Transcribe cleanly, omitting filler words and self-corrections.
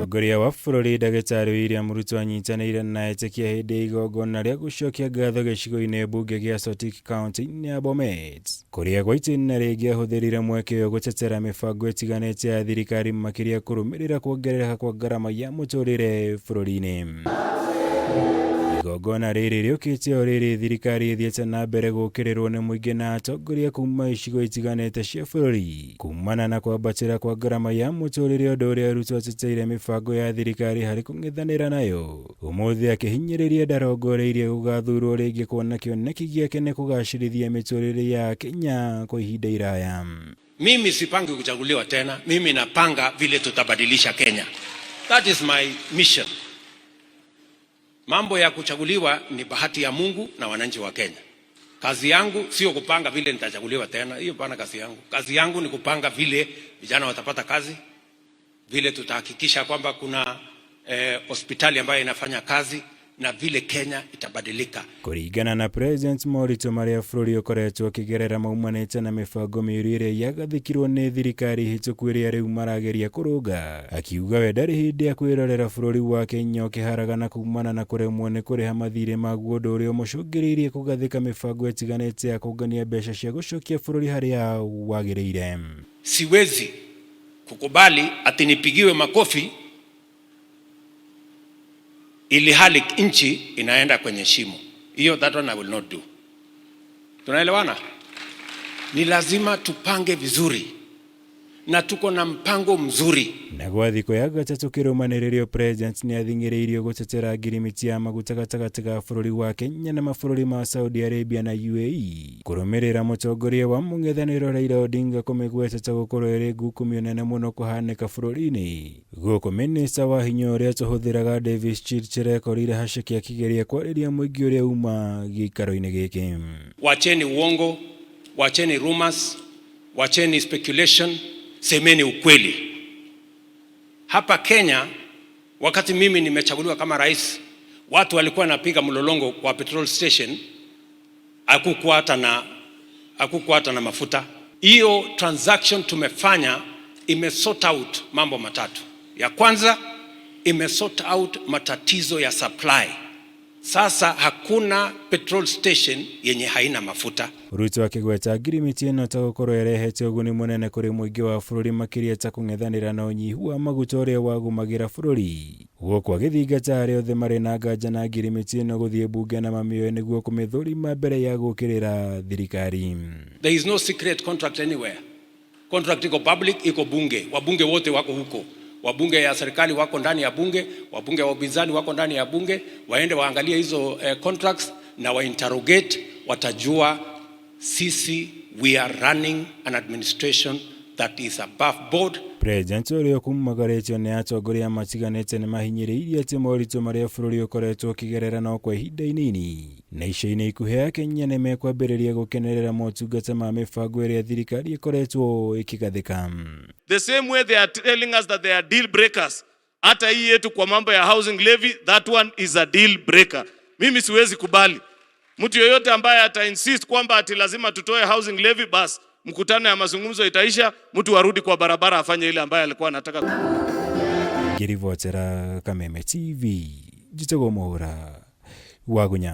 Mutongoria wa bũrũri Ndagĩtarĩ William Ruto anyitanĩire na etĩkia hĩndĩ ya igongona rĩa gũcokia ngatho gĩcigo-inĩ mbunge gĩa CIIKARO kaunti-inĩ ya Bomet, kũrĩa kwa itina rĩngĩ ahũthĩrire mweke ũyũ gũtetera mĩbango ĩtiganĩte ya thirikari makĩria kũrũmĩrĩra kuongerereka kwa ngarama ya mũtũrĩre bũrũri-inĩ. Igongona rĩrĩ rĩũkĩte o rĩrĩ thirikari ĩthiĩte na mbere gũkĩrĩrwo nĩ mũingĩ na atongoria kuma icigo itiganĩte cia bũrũri kumana na kwambatĩra kwa ngarama ya mũtũrĩre, ũndũ ũrĩa Ruto ateteire mĩbango ya thirikari harĩ kũng'ethanĩra nayo. Ũmũthĩ akĩhinyĩrĩria ndarongoreirie gũgathurwo rĩngĩ kuona kĩoneki gĩake nĩ kũgacĩrithia mĩtũrĩre ya Kenya kwa ihinda iraya. Mimi sipangi kuchaguliwa tena, mimi napanga vile tutabadilisha Kenya. That is my mission. Mambo ya kuchaguliwa ni bahati ya Mungu na wananchi wa Kenya. Kazi yangu sio kupanga vile nitachaguliwa tena, hiyo bana kazi yangu. Kazi yangu ni kupanga vile vijana watapata kazi, vile tutahakikisha kwamba kuna hospitali ambayo inafanya kazi na vile Kenya itabadilika. Kũringana na President Moritũ marĩa bũrũri ũkoretwo ũkĩgerera maumanĩte na mĩbango mĩũru ĩrĩa yagathĩkirwo nĩ thirikari hĩtũku ĩrĩa rĩu marageria kũrũnga, akiuga we ndarĩ hĩndĩ ya kwĩrorera bũrũri wa Kenya ũkĩharagana kumana na kũremwo nĩ kũrĩha mathirĩ maguo, ũndũ ũrĩa ũmũcũngĩrĩirie kũgathĩka mĩbango ĩtiganĩte ya kũngania mbeca cia gũcokia bũrũri harĩa wagĩrĩire. Siwezi kukubali ati nipigiwe makofi ili hali nchi inaenda kwenye shimo. Hiyo that one I will not do. Tunaelewana? Ni lazima tupange vizuri. Na tuko na mpango mzuri. Na gwa thikũ ya gatatũ kĩrũmanĩrĩrio, President nĩ athing'ĩrĩirio gũtetera ngirimiti ya maguta gatagatĩ ga bũrũri wa Kenya na mabũrũri ma Saudi Arabia na UAE, kũrũmĩrĩra mũtongoria wa mũng'ethanĩro Raila Odinga kũmĩgwetete gũkorwo ĩrĩ nguku mĩnene mũno kũhanĩka bũrũri-inĩ. Gũkũ minista wa hinya ũrĩa tũhũthĩraga Davis Chirchir ekorire haceke akĩgeria kwarĩria mũingĩ ũrĩa uma gĩikaro-inĩ gĩkĩ. Wacheni uongo, wacheni rumors, wacheni speculation. Semeni ukweli. Hapa Kenya, wakati mimi nimechaguliwa kama rais, watu walikuwa napiga mlolongo kwa petrol station, hakukuwa hata na mafuta. Hiyo transaction tumefanya imesort out mambo matatu. Ya kwanza, imesort out matatizo ya supply. Sasa hakuna petrol station yenye haina mafuta. Ruto akĩgweta ngirimiti ĩno ta gũkorwo ĩrehete ũguni mũnene kũrĩ mũingĩ wa bũrũri makĩria ta kũng'ethanĩra na ũnyihu wa maguta ũrĩa wagũmagĩra bũrũri. Gũkũ agĩthingata arĩa othe marĩ na nganja na ngirimiti ĩno gũthiĩ bunge na mamĩoe nĩguo kũmĩthũrima mbere ya gũkĩrĩra thirikari. There is no secret contract anywhere. Contract iko public, iko bunge. Wabunge wote wako huko. Wabunge ya serikali wako ndani ya bunge, wabunge wa upinzani wako ndani ya bunge, waende waangalie hizo contracts na wainterrogate, watajua sisi we are running an administration that is above board. President ũrĩa kumagaretio nĩ atongoria matiganĩte nĩ mahinyĩrĩirie atĩ moritũ marĩa bũrũri ũkoretwo ũkĩgerera no kwa ihinda inini, na ica-inĩ ikuhĩ ya Kenya nĩ mekwambĩrĩria gũkenerera motungata ma mĩbango ĩrĩa thirikari ĩkoretwo ĩkĩgathĩka. The same way they are telling us that they are deal breakers. Hata hii yetu kwa mambo ya housing levy, that one is a deal breaker. Mimi siwezi kubali mtu yoyote ambaye ata insist kwamba ati lazima tutoe housing levy, basi mkutano ya mazungumzo itaisha, mtu arudi kwa barabara afanye ile ambaye alikuwa anataka. Ngĩribotera Kameme TV, Jitego Mohora, Wagunya.